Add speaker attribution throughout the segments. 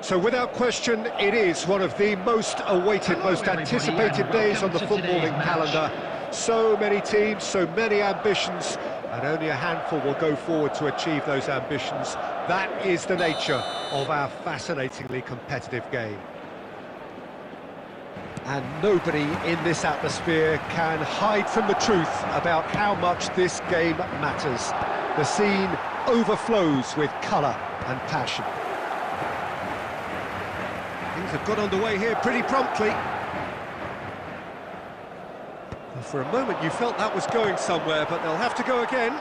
Speaker 1: So without question, it is one of the most awaited, most anticipated days on the footballing calendar. So many teams, so many ambitions, and only a handful will go forward to achieve those ambitions. That is the nature of our fascinatingly competitive game. And nobody in this atmosphere can hide from the truth about how much this game matters. The scene overflows with colour and passion. Things have got underway here pretty promptly. For a moment you felt that was going somewhere, but they'll have to go again.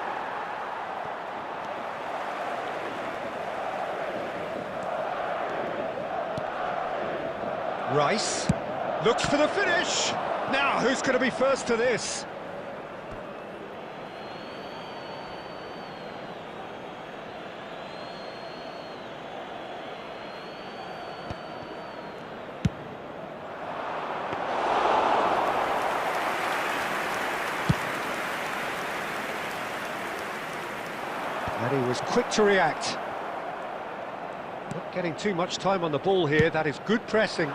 Speaker 1: Rice looks for the finish. Now, who's going to be first to this? And he was quick to react. Not getting too much time on the ball here. That is good pressing.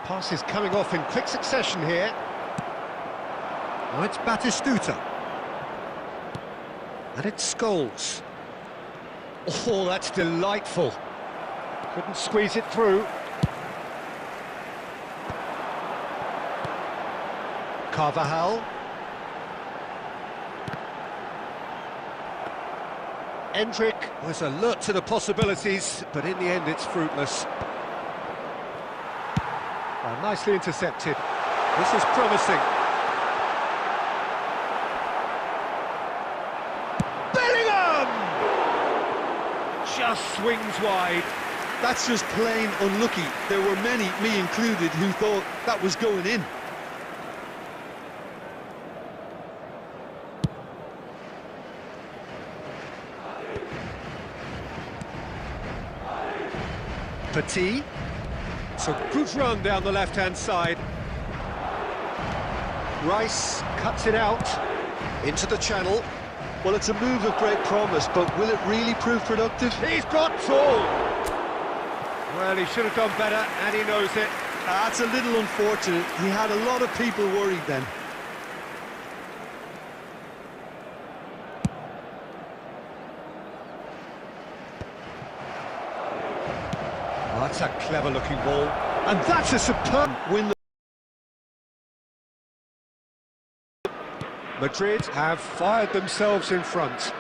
Speaker 1: Passes coming off in quick succession here. Now it's Batistuta. And it's Scholes. Oh, that's delightful. Couldn't squeeze it through. Carvajal. Endrick was alert to the possibilities, but in the end it's fruitless. Nicely intercepted. This is promising. Bellingham! Just swings wide.
Speaker 2: That's just plain unlucky. There were many, me included, who thought that was going in.
Speaker 1: Petit. It's a good run down the left-hand side. Rice cuts it out into the channel.
Speaker 2: Well, it's a move of great promise, but will it really prove productive?
Speaker 1: He's got tall. Well, he should have done better, and he knows it.
Speaker 2: That's a little unfortunate. He had a lot of people worried then.
Speaker 1: That's a clever-looking ball, and that's a superb win. Madrid have fired themselves in front.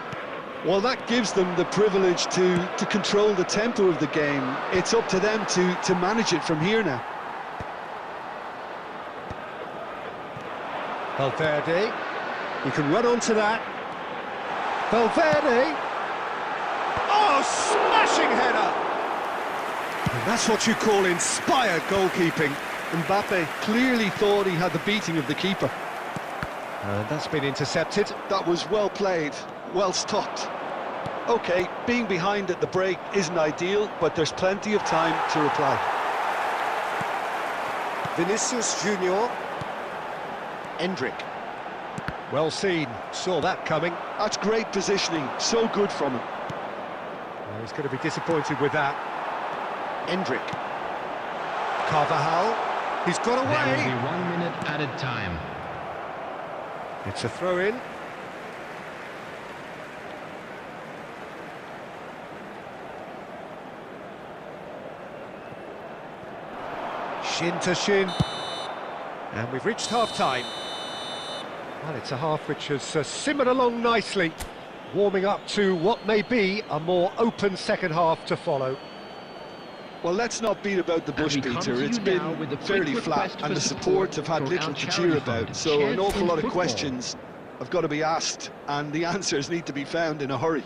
Speaker 2: Well, that gives them the privilege to control the tempo of the game. It's up to them to manage it from here now.
Speaker 1: Valverde, you can run onto that. Valverde. Oh, smashing header! And that's what you call inspired goalkeeping.
Speaker 2: Mbappe clearly thought he had the beating of the keeper.
Speaker 1: And that's been intercepted.
Speaker 2: That was well played, well stopped. OK, being behind at the break isn't ideal, but there's plenty of time to reply.
Speaker 1: Vinicius Junior. Endrick. Well seen, saw that coming.
Speaker 2: That's great positioning, so good from him.
Speaker 1: Well, he's going to be disappointed with that. Endrick. Carvajal. He's got away.
Speaker 3: There will be 1 minute added time.
Speaker 1: It's a throw-in. Shin to shin. And we've reached half-time. Well, it's a half which has simmered along nicely, warming up to what may be a more open second half to follow.
Speaker 2: Well, let's not beat about the bush, Peter. It's been fairly flat, and the support have had little to cheer about, so an awful lot of questions have got to be asked, and the answers need to be found in a hurry.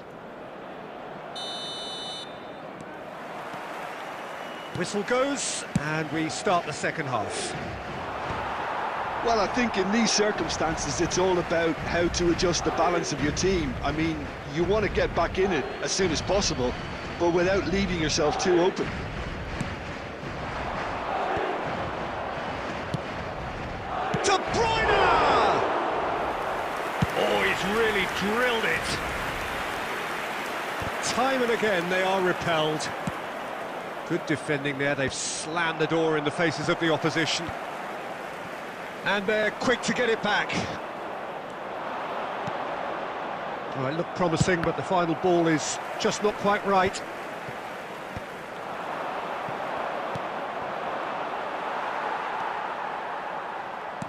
Speaker 1: Whistle goes, and we start the second half.
Speaker 2: Well, I think in these circumstances, it's all about how to adjust the balance of your team. I mean, you want to get back in it as soon as possible, but without leaving yourself too open.
Speaker 1: De Bruyne! Oh, he's really drilled it. time and again they are repelled. Good defending there, they've slammed the door in the faces of the opposition. And they're quick to get it back. Well, it looked promising, but the final ball is just not quite right.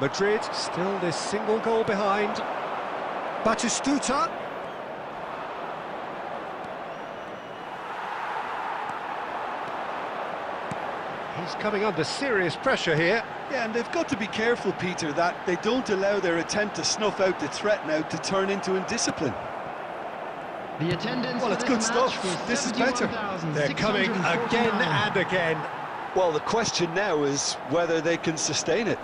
Speaker 1: Madrid still this single goal behind. Batistuta. He's coming under serious pressure here.
Speaker 2: Yeah, and they've got to be careful, Peter, that they don't allow their attempt to snuff out the threat now to turn into indiscipline.
Speaker 3: The attendance
Speaker 2: well, it's good stuff. This is better.
Speaker 1: They're coming again and again.
Speaker 2: Well, the question now is whether they can sustain it.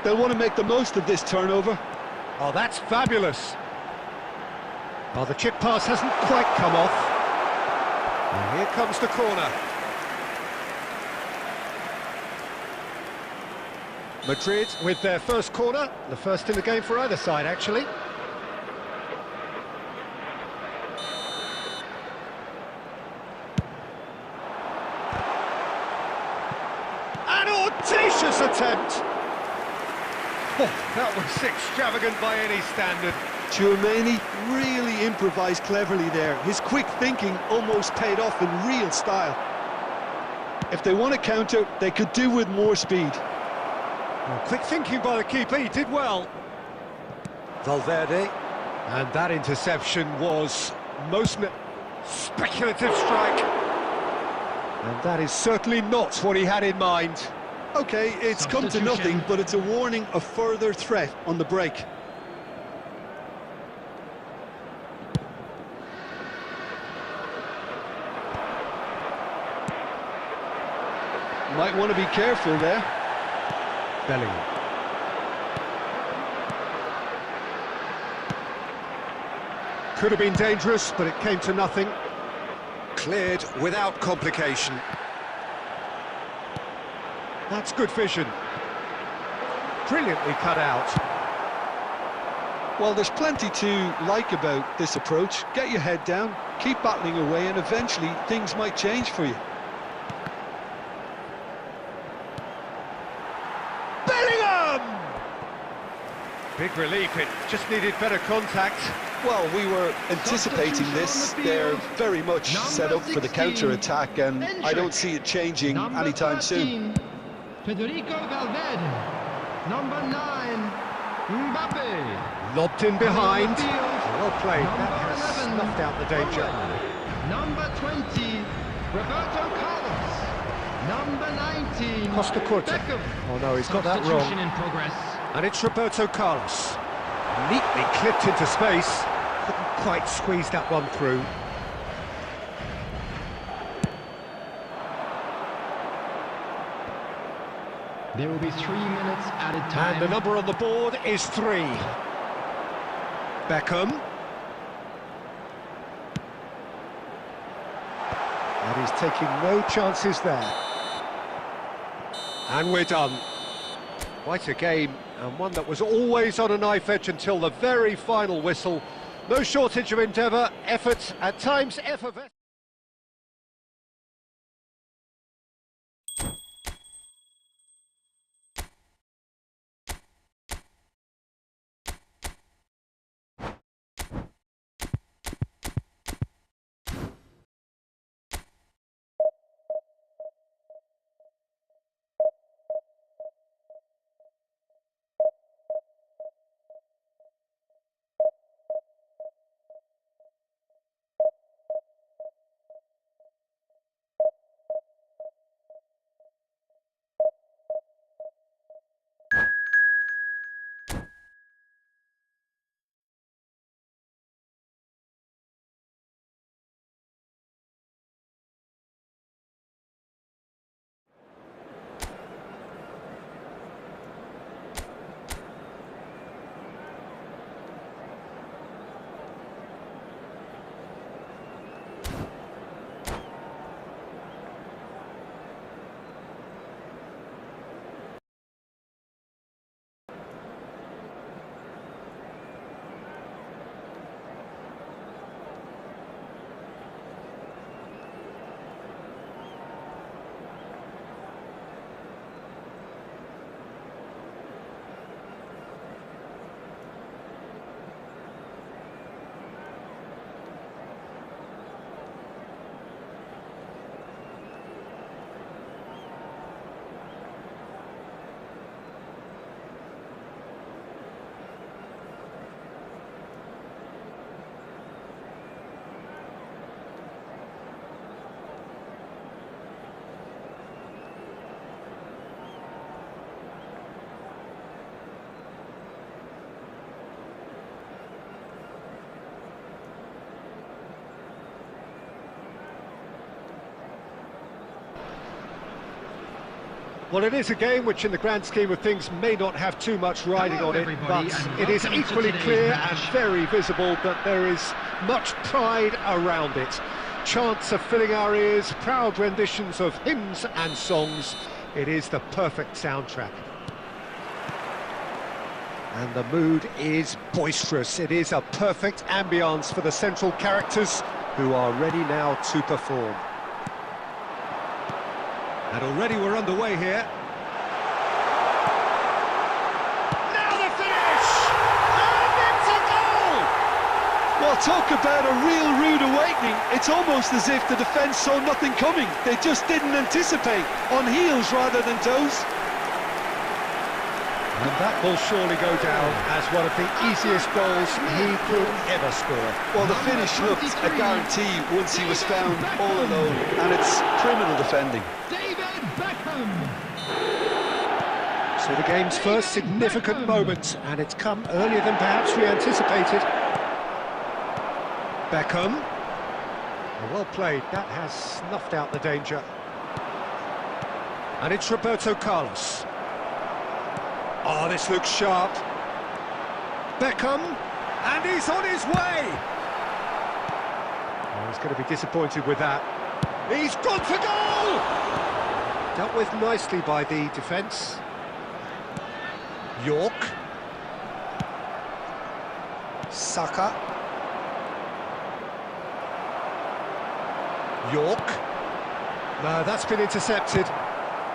Speaker 2: They'll want to make the most of this turnover.
Speaker 1: Oh, that's fabulous. Oh, the chip pass hasn't quite come off. And here comes the corner. Madrid with their first corner, the first in the game for either side, actually. An audacious attempt! Oh, that was extravagant by any standard.
Speaker 2: Tchouaméni really improvised cleverly there. His quick thinking almost paid off in real style. If they want to counter, they could do with more speed.
Speaker 1: Well, quick thinking by the keeper, he did well. Valverde, and that interception was most speculative strike. And that is certainly not what he had in mind.
Speaker 2: Okay, it's come to nothing, but it's a warning of further threat on the break. Might want to be careful there.
Speaker 1: Bellingham. Could have been dangerous, but it came to nothing. Cleared without complication. That's good vision. Brilliantly cut out.
Speaker 2: Well, there's plenty to like about this approach. Get your head down, keep battling away, and eventually things might change for you.
Speaker 1: Bellingham! Big relief, it just needed better contact.
Speaker 2: Well, we were anticipating this. They're very much set up for the counter-attack, and I don't see it changing anytime soon.
Speaker 3: Federico Valverde. Number 9, Mbappe.
Speaker 1: Lobbed in behind.
Speaker 3: Field.
Speaker 1: Well played. That has
Speaker 3: 11,
Speaker 1: snuffed out the danger.
Speaker 3: Number 20, Roberto Carlos. Number 19,
Speaker 1: Costa Curta.
Speaker 3: Beckham.
Speaker 1: Oh no, he's got that wrong.
Speaker 3: In progress.
Speaker 1: And it's Roberto Carlos. Neatly clipped into space. Couldn't quite squeeze that one through.
Speaker 3: There will be 3 minutes added time.
Speaker 1: And the number on the board is 3. Beckham. And he's taking no chances there. And we're done. Quite a game, and one that was always on a knife edge until the very final whistle. No shortage of endeavour, effort, at times effervescent. Well, it is a game which, in the grand scheme of things, may not have too much riding on it, but it is equally clear and very visible that there is much pride around it. Chants are filling our ears, proud renditions of hymns and songs. It is the perfect soundtrack. And the mood is boisterous. It is a perfect ambience for the central characters who are ready now to perform. And already we're underway here. Now the finish! And it's a goal!
Speaker 2: Well, talk about a real rude awakening. It's almost as if the defence saw nothing coming. They just didn't anticipate, on heels rather than toes.
Speaker 1: And that will surely go down as one of the easiest goals he could ever score.
Speaker 2: Well, the finish looked a guarantee once he was found all alone, and it's criminal defending.
Speaker 1: So the game's first significant moment, and it's come earlier than perhaps we anticipated. Beckham. Well played, that has snuffed out the danger. And it's Roberto Carlos. Oh, this looks sharp. Beckham, and he's on his way! Oh, he's going to be disappointed with that. He's gone for goal! Dealt with nicely by the defence. York. Saka. York. No, that's been intercepted.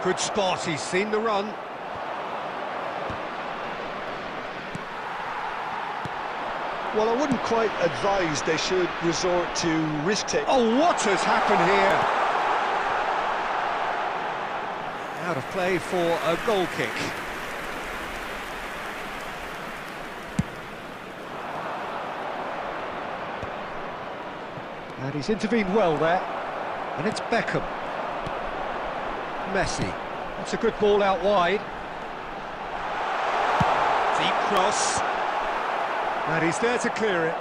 Speaker 1: Good spot, he's seen the run.
Speaker 2: Well, I wouldn't quite advise they should resort to risk-taking.
Speaker 1: Oh, what has happened here? Out of play for a goal kick. And he's intervened well there. And it's Beckham. Messi. That's a good ball out wide. Deep cross. And he's there to clear it.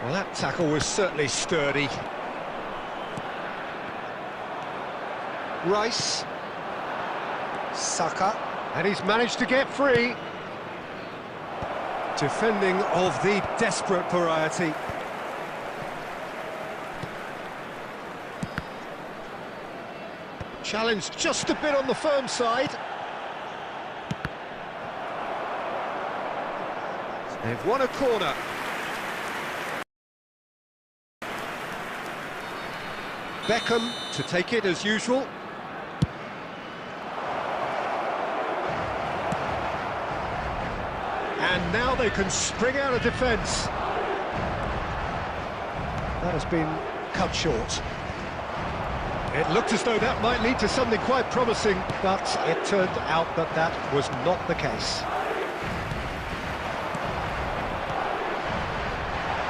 Speaker 1: Well, that tackle was certainly sturdy. Rice. Saka. And he's managed to get free. Defending of the desperate variety. Challenge just a bit on the firm side. They've won a corner. Beckham to take it as usual. And now they can spring out of defence. That has been cut short. It looked as though that might lead to something quite promising, but it turned out that that was not the case.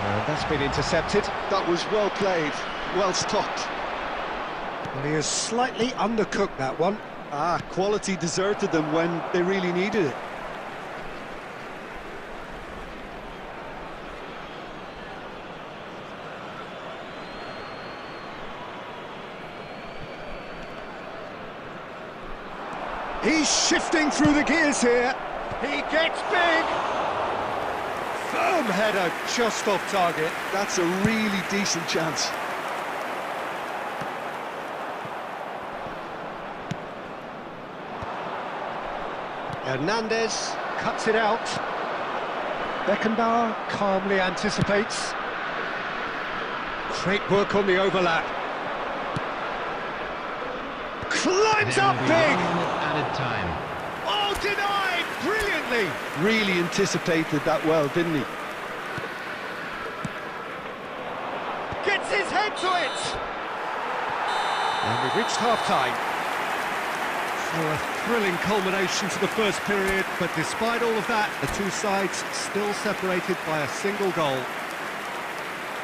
Speaker 1: And that's been intercepted.
Speaker 2: That was well played, well stopped.
Speaker 1: Well, he has slightly undercooked that one.
Speaker 2: Quality deserted them when they really needed it.
Speaker 1: He's shifting through the gears here. He gets big. Firm header just off target.
Speaker 2: That's a really decent chance.
Speaker 1: Hernandez cuts it out. Beckenbauer calmly anticipates. Great work on the overlap. Climbs up big!
Speaker 3: Added time.
Speaker 1: Oh, denied! Brilliantly!
Speaker 2: Really anticipated that well, didn't he?
Speaker 1: Gets his head to it! And we've reached half-time. So a thrilling culmination to the first period, but despite all of that, the two sides still separated by a single goal.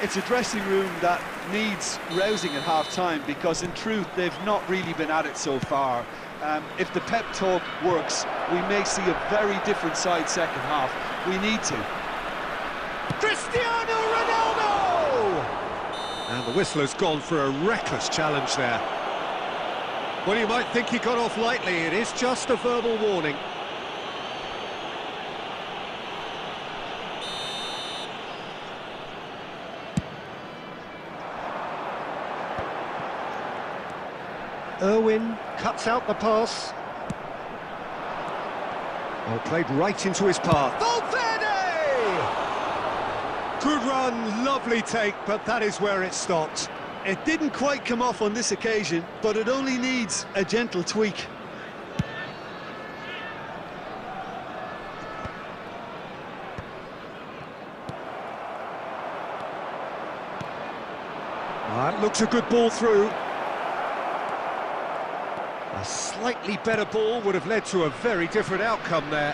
Speaker 2: It's a dressing room that needs rousing at half-time, because in truth they've not really been at it so far. If the pep talk works, we may see a very different side second half. We need to.
Speaker 1: Cristiano Ronaldo! And the whistle has gone for a reckless challenge there. Well, you might think he got off lightly. It is just a verbal warning. Irwin cuts out the pass. Well, played right into his path. Valverde! Good run, lovely take, but that is where it stopped.
Speaker 2: It didn't quite come off on this occasion, but it only needs a gentle tweak.
Speaker 1: That looks a good ball through. A slightly better ball would have led to a very different outcome there.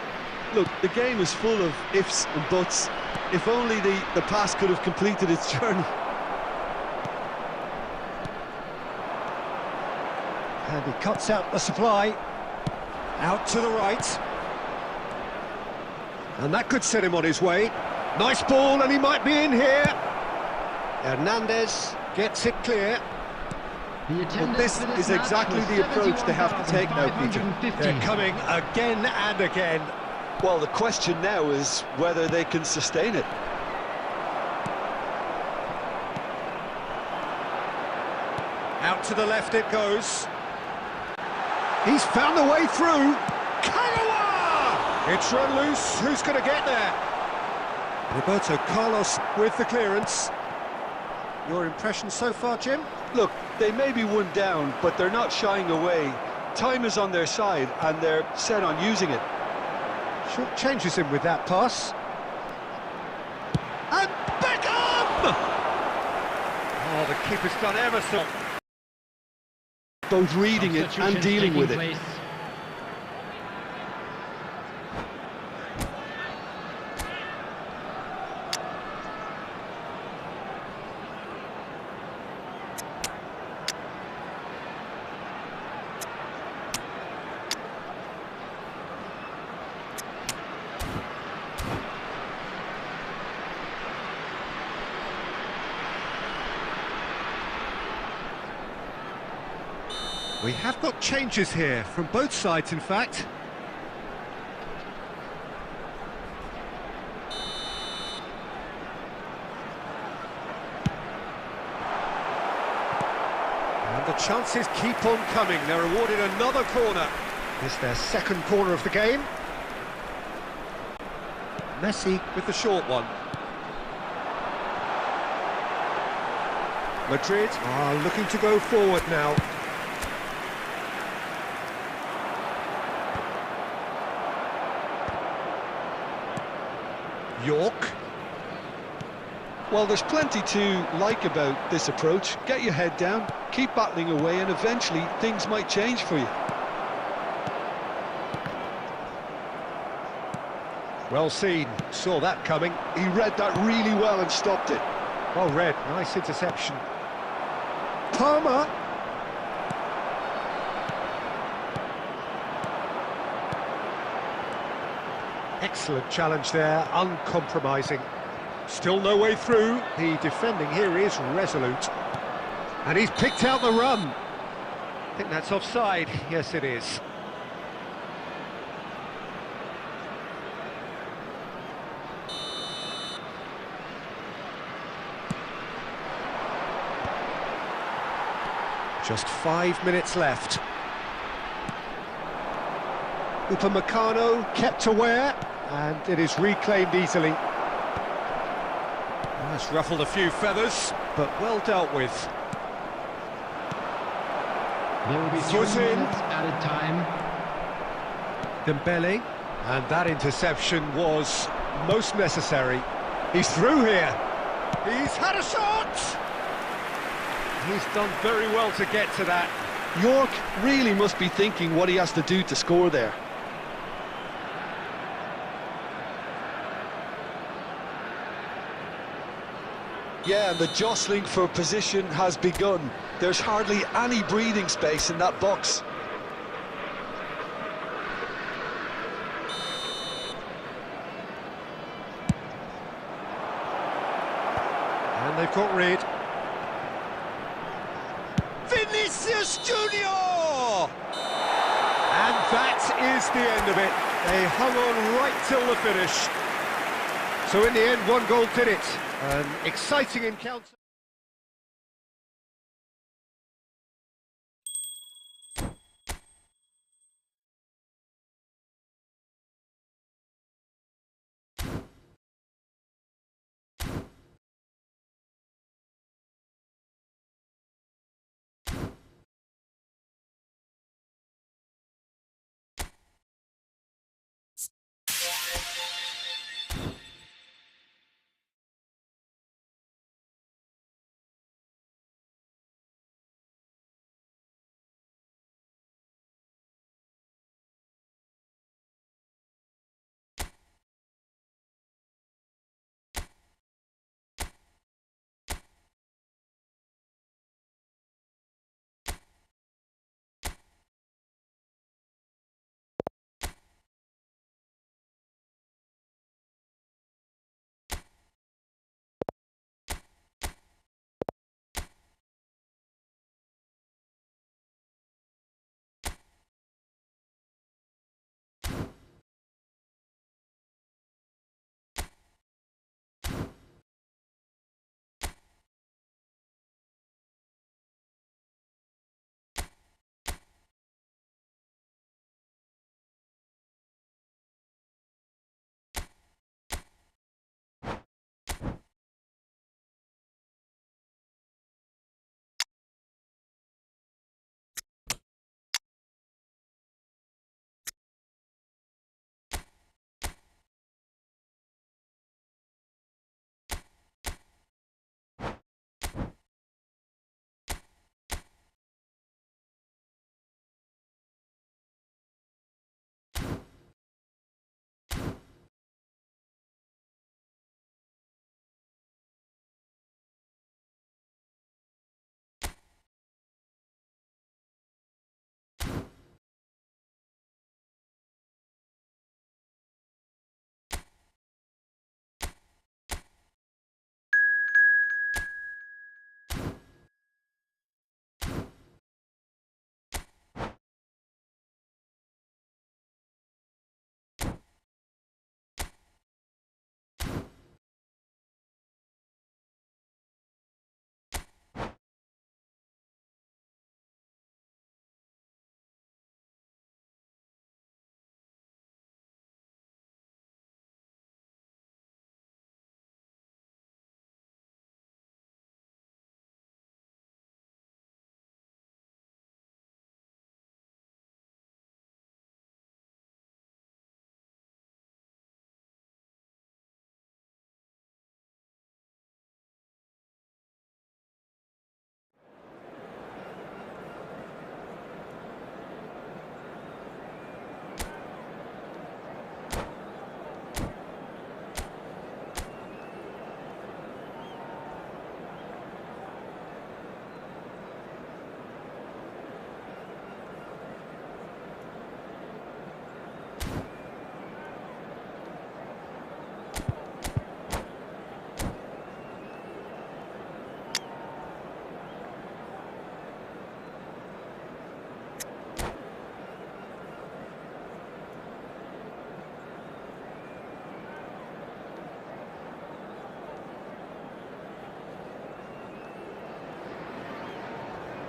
Speaker 2: Look, the game is full of ifs and buts. If only the pass could have completed its journey.
Speaker 1: And he cuts out the supply. Out to the right. And that could set him on his way. Nice ball, and he might be in here. Hernandez gets it clear.
Speaker 2: Well, this is exactly the approach they have to take now, Peter.
Speaker 1: They're coming again and again.
Speaker 2: Well, the question now is whether they can sustain it.
Speaker 1: Out to the left it goes. He's found the way through. Kagawa! It's run loose. Who's going to get there? Roberto Carlos with the clearance. Your impression so far, Jim?
Speaker 2: Look, they may be one down, but they're not shying away. Time is on their side, and they're set on using it.
Speaker 1: Short changes him with that pass. And Beckham! Oh, the keeper's done ever so.
Speaker 2: Both reading it and dealing with it.
Speaker 1: We have got changes here, from both sides in fact. And the chances keep on coming. They're awarded another corner. It's their second corner of the game. Messi with the short one. Madrid are looking to go forward now. York.
Speaker 2: Well, there's plenty to like about this approach. Get your head down, keep battling away, and eventually things might change for you.
Speaker 1: Well seen, saw that coming.
Speaker 2: He read that really well and stopped it.
Speaker 1: Well read, nice interception. Palmer. Excellent challenge there, uncompromising. Still no way through. The defending here is resolute. And he's picked out the run. I think that's offside. Yes, it is. Just 5 minutes left. Upamecano kept aware, and it is reclaimed easily. That's ruffled a few feathers, but well dealt with.
Speaker 3: There will be 3 minutes added time.
Speaker 1: Dembele, and that interception was most necessary. He's through here. He's had a shot! He's done very well to get to that.
Speaker 2: York really must be thinking what he has to do to score there. Yeah, and the jostling for position has begun. There's hardly any breathing space in that box.
Speaker 1: And they've got rid. Vinicius! Vinicius Junior! And that is the end of it. They hung on right till the finish. So in the end, one goal did it. An exciting encounter.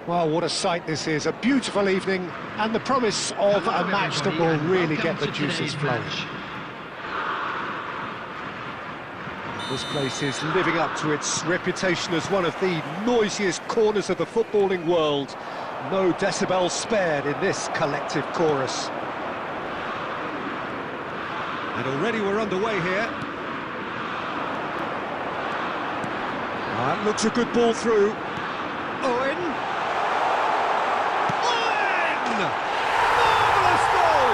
Speaker 1: Well, what a sight this is. A beautiful evening and the promise of a match that will really get the juices flowing. This place is living up to its reputation as one of the noisiest corners of the footballing world. No decibels spared in this collective chorus. And already we're underway here. That looks a good ball through. Owen! Marvellous goal!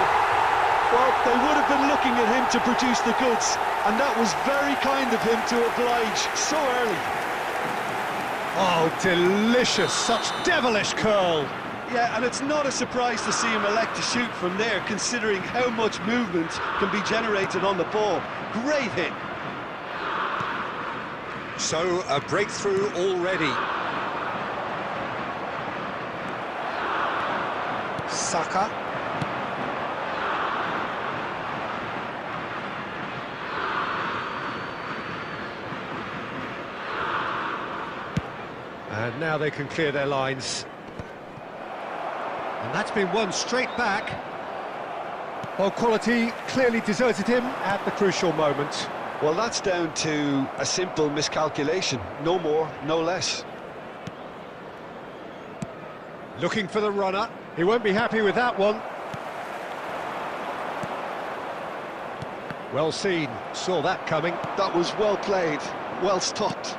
Speaker 2: Well, they would have been looking at him to produce the goods, and that was very kind of him to oblige so early.
Speaker 1: Oh, delicious, such devilish curl.
Speaker 2: Yeah, and it's not a surprise to see him elect to shoot from there, considering how much movement can be generated on the ball. Great hit.
Speaker 1: So, a breakthrough already. Saka. And now they can clear their lines. And that's been won straight back. Well, quality clearly deserted him at the crucial moment.
Speaker 2: Well, that's down to a simple miscalculation. No more, no less.
Speaker 1: Looking for the runner. He won't be happy with that one. Well seen. Saw that coming.
Speaker 2: That was well played, well stopped.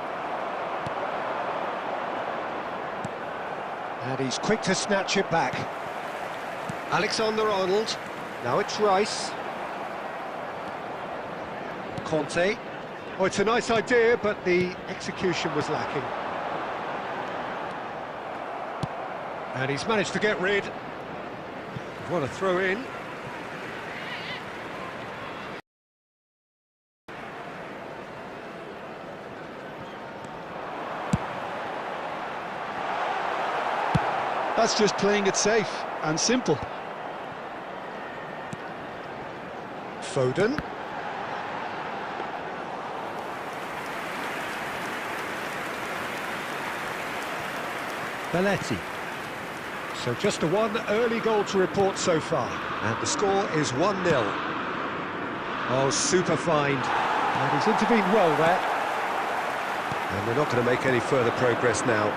Speaker 1: And he's quick to snatch it back. Alexander-Arnold. Now it's Rice. Conte. Oh, it's a nice idea, but the execution was lacking. And he's managed to get rid. What a throw in.
Speaker 2: That's just playing it safe and simple.
Speaker 1: Foden. Belletti. So just a one early goal to report so far. And the score is 1-0. Oh, super find. And he's intervened well there. And we're not going to make any further progress now.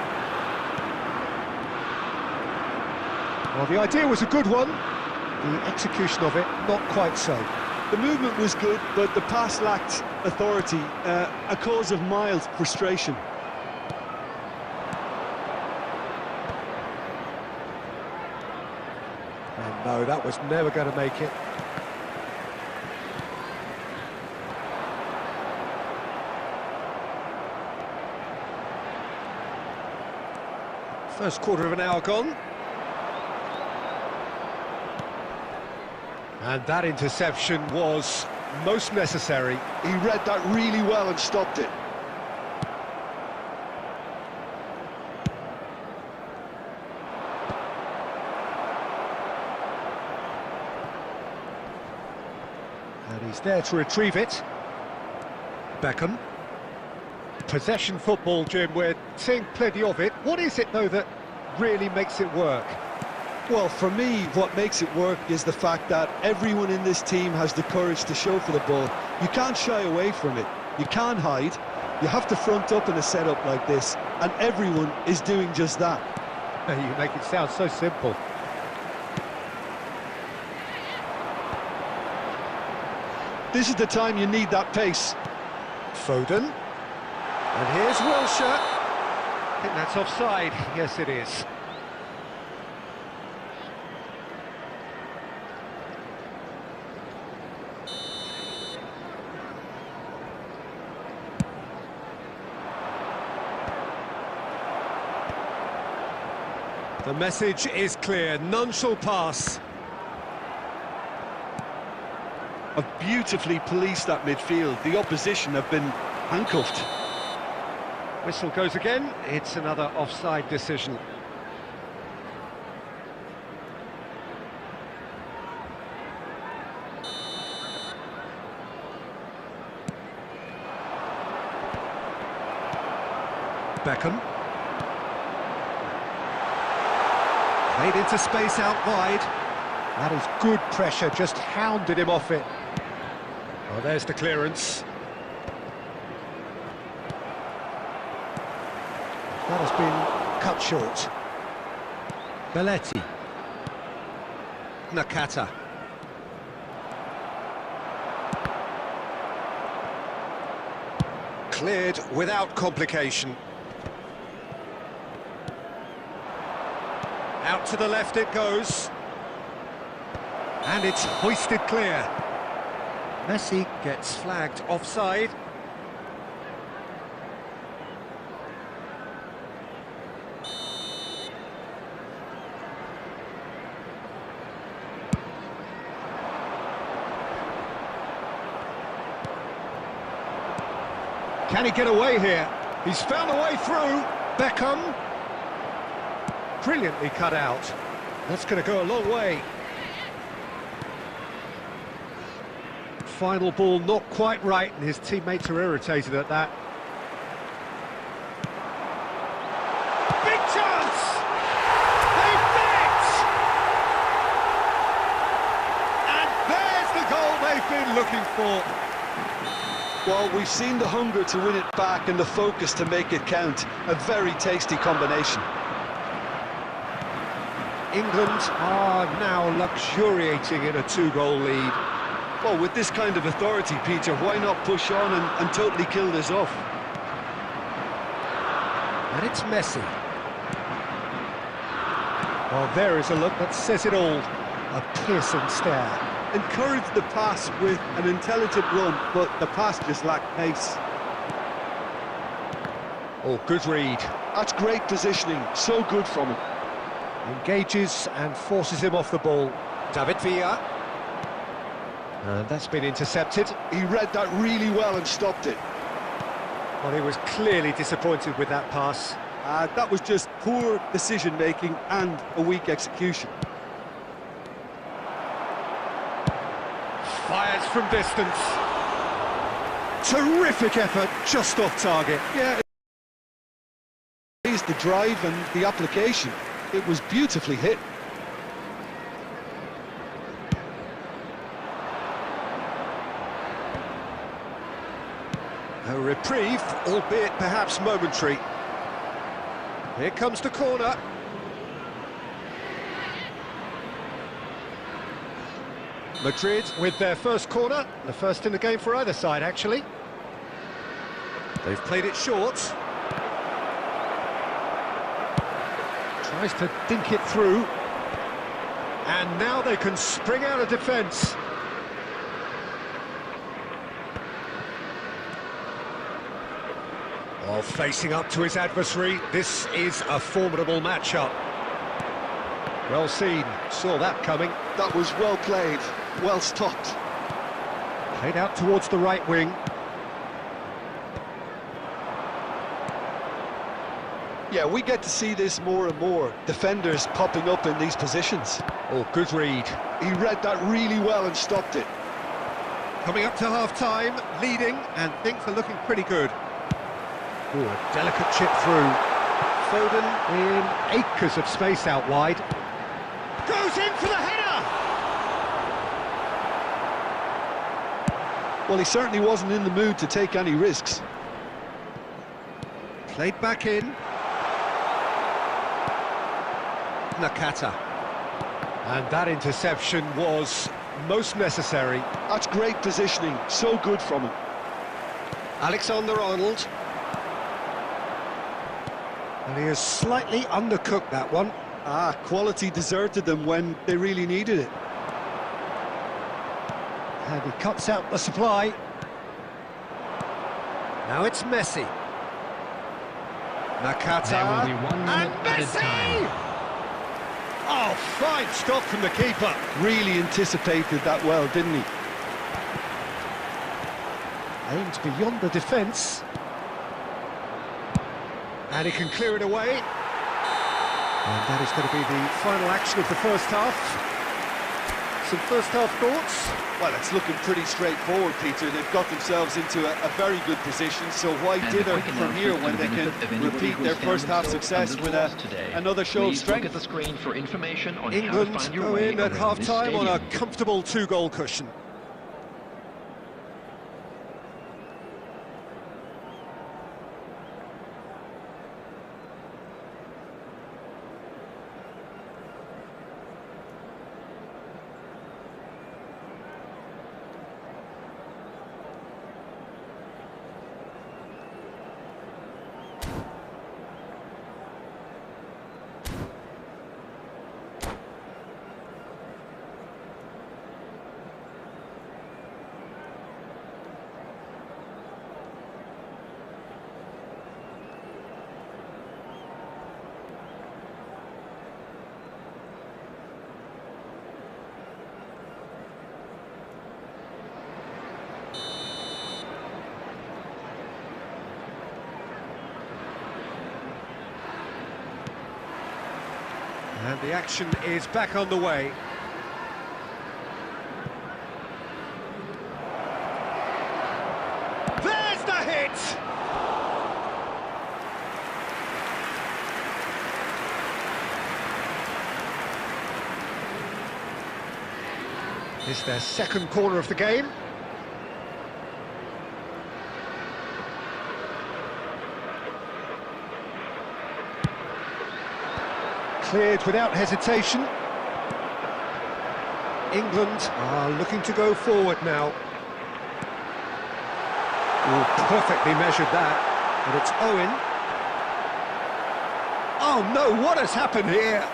Speaker 1: Well, the idea was a good one. The execution of it, not quite so.
Speaker 2: The movement was good, but the pass lacked authority, a cause of mild frustration.
Speaker 1: And no, that was never going to make it. First quarter of an hour gone. And that interception was most necessary.
Speaker 2: He read that really well and stopped it.
Speaker 1: And he's there to retrieve it. Beckham. Possession football, Jim, we're seeing plenty of it. What is it, though, that really makes it work?
Speaker 2: Well, for me, what makes it work is the fact that everyone in this team has the courage to show for the ball. You can't shy away from it. You can't hide. You have to front up in a setup like this, and everyone is doing just that.
Speaker 1: You make it sound so simple.
Speaker 2: This is the time you need that pace.
Speaker 1: Foden. And here's Wilshere. I think that's offside. Yes, it is. The message is clear, none shall pass.
Speaker 2: Have beautifully policed that midfield. The opposition have been handcuffed.
Speaker 1: Whistle goes again, it's another offside decision. Beckham. Made into space out wide. That is good pressure, just hounded him off it. Oh, there's the clearance. That has been cut short. Belletti. Nakata. Cleared without complication. Out to the left it goes. And it's hoisted clear. Messi gets flagged offside. Can he get away here? He's found a way through. Beckham. Brilliantly cut out. That's going to go a long way. Final ball not quite right, and his teammates are irritated at that. Big chance! They've met! And there's the goal they've been looking for.
Speaker 2: Well, we've seen the hunger to win it back and the focus to make it count. A very tasty combination.
Speaker 1: England are now luxuriating in a 2-goal lead.
Speaker 2: Well, with this kind of authority, Peter, why not push on and totally kill this off?
Speaker 1: And it's Messi. Well, there is a look that says it all. A piercing stare.
Speaker 2: Encourage the pass with an intelligent run, but the pass just lacked pace.
Speaker 1: Oh, good read.
Speaker 2: That's great positioning, so good from him.
Speaker 1: Engages and forces him off the ball. David Villa. And that's been intercepted.
Speaker 2: He read that really well and stopped it.
Speaker 1: Well, he was clearly disappointed with that pass.
Speaker 2: That was just poor decision-making and a weak execution.
Speaker 1: Fires from distance. Terrific effort, just off target.
Speaker 2: Yeah, it's the drive and the application. It was beautifully hit.
Speaker 1: A reprieve, albeit perhaps momentary. Here comes the corner. Madrid with their first corner, the first in the game for either side, actually. They've played it short. Tries to dink it through. And now they can spring out of defence. While facing up to his adversary, this is a formidable matchup. Well seen, saw that coming.
Speaker 2: That was well played, well stopped.
Speaker 1: Played out towards the right wing.
Speaker 2: Yeah, we get to see this more and more. Defenders popping up in these positions.
Speaker 1: Oh, good read.
Speaker 2: He read that really well and stopped it.
Speaker 1: Coming up to half-time, leading, and things are looking pretty good. Oh, a delicate chip through. Foden in acres of space out wide. Goes in for the header!
Speaker 2: Well, he certainly wasn't in the mood to take any risks.
Speaker 1: Played back in. Nakata. And that interception was most necessary.
Speaker 2: That's great positioning, so good from him.
Speaker 1: Alexander-Arnold. And he has slightly undercooked that one.
Speaker 2: Quality deserted them when they really needed it.
Speaker 1: And he cuts out the supply. Now it's Messi. Nakata.
Speaker 3: There will be 1 minute
Speaker 1: and
Speaker 3: added
Speaker 1: Messi!
Speaker 3: time.
Speaker 1: Oh, fine stop from the keeper.
Speaker 2: Really anticipated that well, didn't he?
Speaker 1: Aimed beyond the defence. And he can clear it away. And that is going to be the final action of the first half. Some first half thoughts?
Speaker 2: Well, it's looking pretty straightforward, Peter. They've got themselves into a very good position, so why
Speaker 3: And
Speaker 2: dither
Speaker 3: quick
Speaker 2: from here when they can repeat their first half success with another show of
Speaker 3: Please look at
Speaker 2: strength?
Speaker 3: the screen for information on how to
Speaker 1: England
Speaker 3: find your
Speaker 1: go
Speaker 3: way
Speaker 1: in at
Speaker 3: around this
Speaker 1: half-time on a
Speaker 3: stadium.
Speaker 1: comfortable 2-goal cushion. And the action is back on the way. There's the hit! It's their second corner of the game. Cleared without hesitation. England are looking to go forward now. Oh, perfectly measured that, but it's Owen. Oh no, what has happened here?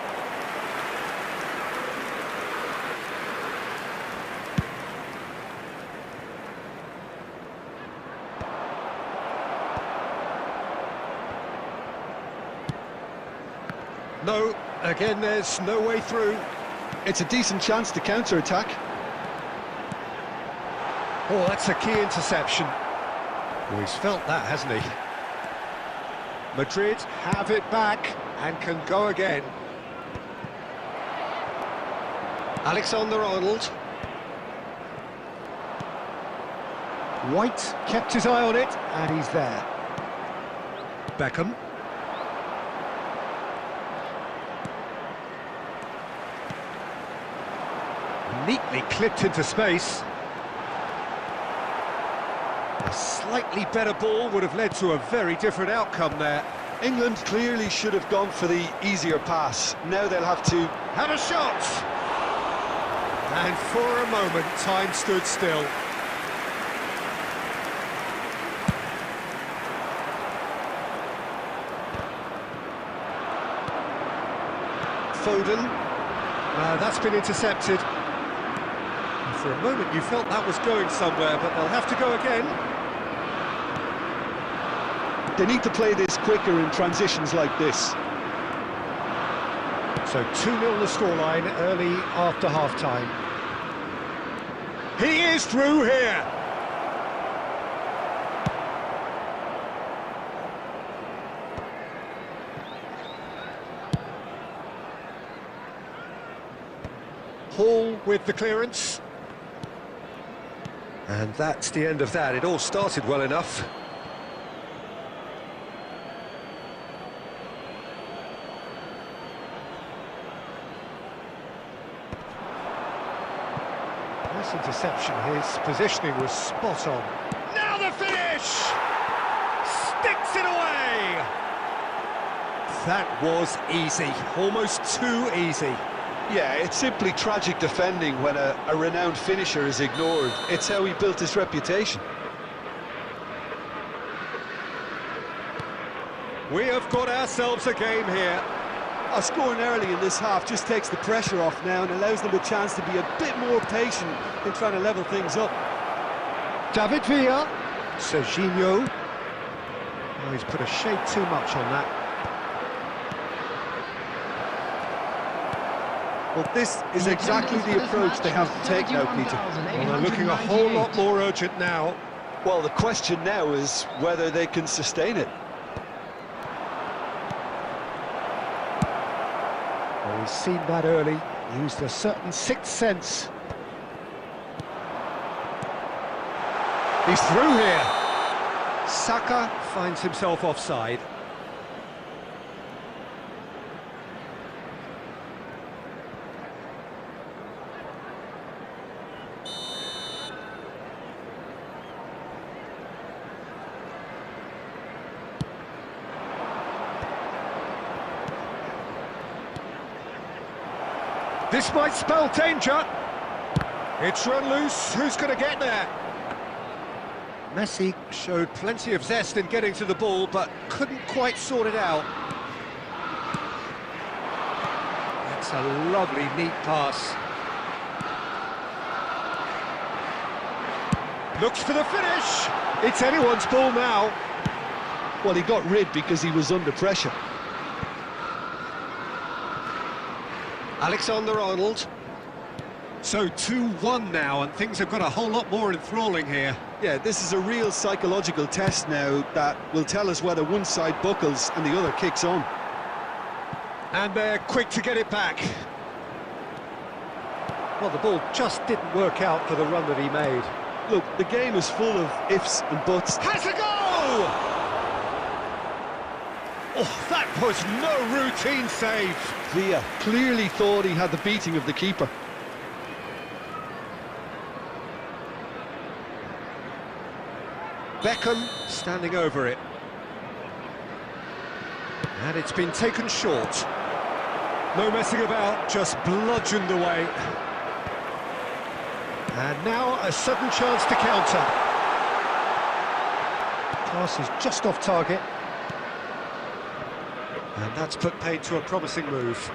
Speaker 1: No, again there's no way through.
Speaker 2: It's a decent chance to counter-attack.
Speaker 1: Oh, that's a key interception. Oh, he's felt that, hasn't he? Madrid have it back and can go again. Alexander-Arnold. White kept his eye on it, and he's there. Beckham. Neatly clipped into space. A slightly better ball would have led to a very different outcome there.
Speaker 2: England clearly should have gone for the easier pass. Now they'll have to
Speaker 1: have a shot! And for a moment, time stood still. Foden. That's been intercepted. For a moment you felt that was going somewhere, but they'll have to go again.
Speaker 2: They need to play this quicker in transitions like this.
Speaker 1: So 2-0 the scoreline early after half-time. He is through here! Hall with the clearance. And that's the end of that. It all started well enough. Nice interception. His positioning was spot on. Now the finish! Sticks it away! That was easy. Almost too easy.
Speaker 2: Yeah, it's simply tragic defending when a renowned finisher is ignored. It's how he built his reputation.
Speaker 1: We have got ourselves a game here.
Speaker 2: Scoring early in this half just takes the pressure off now and allows them a chance to be a bit more patient in trying to level things up.
Speaker 1: David Villa, Serginho. Oh, he's put a shade too much on that.
Speaker 2: Well, this is exactly the approach they have to take now, Peter.
Speaker 1: Well, they're looking a whole lot more urgent now.
Speaker 2: Well, the question now is whether they can sustain it.
Speaker 1: Well, he's seen that early, used a certain sixth sense. He's through here. Saka finds himself offside. This might spell danger. It's run loose. Who's going to get there? Messi showed plenty of zest in getting to the ball, but couldn't quite sort it out. That's a lovely, neat pass. Looks for the finish. It's anyone's ball now.
Speaker 2: Well, he got rid because he was under pressure.
Speaker 1: Alexander-Arnold. So 2-1 now, and things have got a whole lot more enthralling here.
Speaker 2: Yeah, this is a real psychological test now that will tell us whether one side buckles and the other kicks on.
Speaker 1: And they're quick to get it back. Well, the ball just didn't work out for the run that he made.
Speaker 2: Look, the game is full of ifs and buts.
Speaker 1: Has a goal! Oh, that was no routine save.
Speaker 2: Villa clearly thought he had the beating of the keeper.
Speaker 1: Beckham standing over it. And it's been taken short. No messing about, just bludgeoned away. And now a sudden chance to counter. Pass is just off target. And that's put paid to a promising move.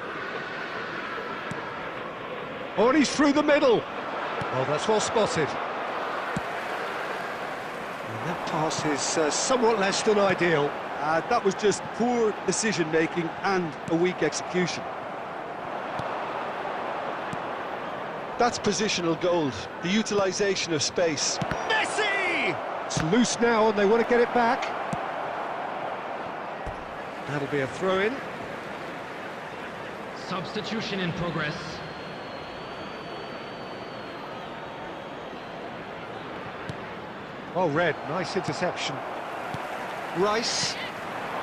Speaker 1: Oh, and he's through the middle. Well, that's well spotted. And that pass is somewhat less than ideal.
Speaker 2: That was just poor decision-making and a weak execution. That's positional gold, the utilisation of space.
Speaker 1: Messi! It's loose now and they want to get it back. That'll be a throw-in.
Speaker 3: Substitution in progress.
Speaker 1: Oh, Red, nice interception. Rice.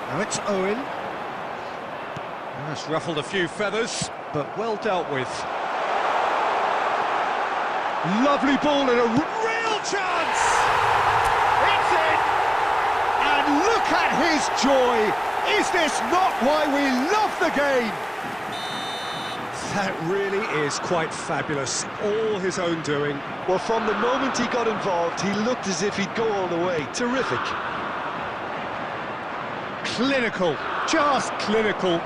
Speaker 1: Now it's Owen. That's ruffled a few feathers, but well dealt with. Lovely ball and a real chance! It's in! And look at his joy! Is this not why we love the game? That really is quite fabulous, all his own doing.
Speaker 2: Well, from the moment he got involved, he looked as if he'd go all the way. Terrific.
Speaker 1: Clinical, just clinical.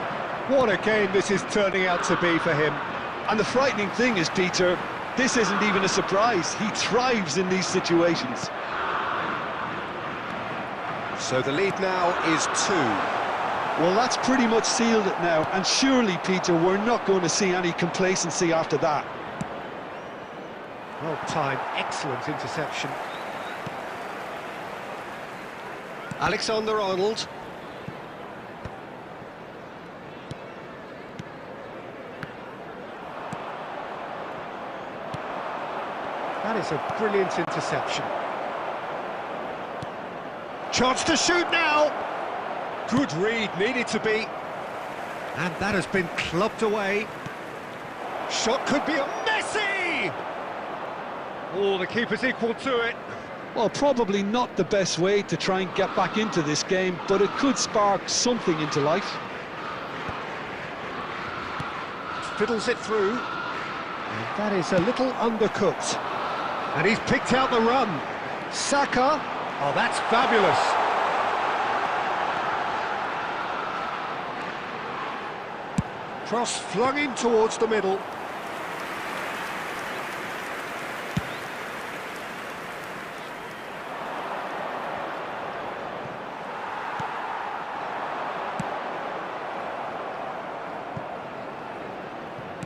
Speaker 1: What a game this is turning out to be for him.
Speaker 2: And the frightening thing is, Peter, this isn't even a surprise. He thrives in these situations.
Speaker 1: So the lead now is 2.
Speaker 2: Well, that's pretty much sealed it now. And surely, Peter, we're not going to see any complacency after that.
Speaker 1: Well timed, excellent interception. Alexander-Arnold. That is a brilliant interception. Chance to shoot now! Good read, needed to be. And that has been clubbed away. Shot could be a Messi! Oh, the keeper's equal to it.
Speaker 2: Well, probably not the best way to try and get back into this game, but it could spark something into life.
Speaker 1: Fiddles it through. And that is a little undercooked. And he's picked out the run. Saka. Oh, that's fabulous. Cross flung in towards the middle.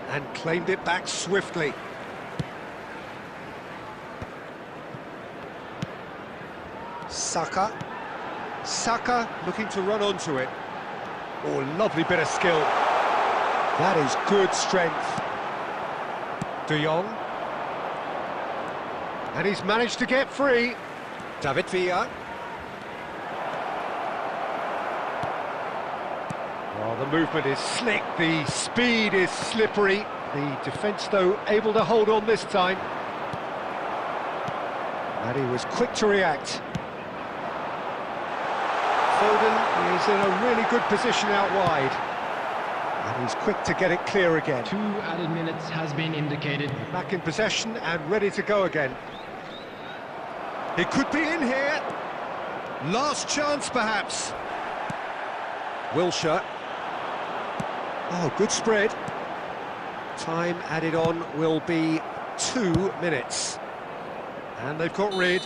Speaker 1: And claimed it back swiftly. Saka. Saka looking to run onto it. Oh, lovely bit of skill. That is good strength. De Jong. And he's managed to get free. David Villa. Oh, the movement is slick, the speed is slippery. The defence, though, able to hold on this time. And he was quick to react. Foden is in a really good position out wide. And he's quick to get it clear again.
Speaker 3: 2 added minutes has been indicated.
Speaker 1: Back in possession and ready to go again. It could be in here. Last chance, perhaps. Wilshere. Oh, good spread. Time added on will be 2 minutes. And they've got rid.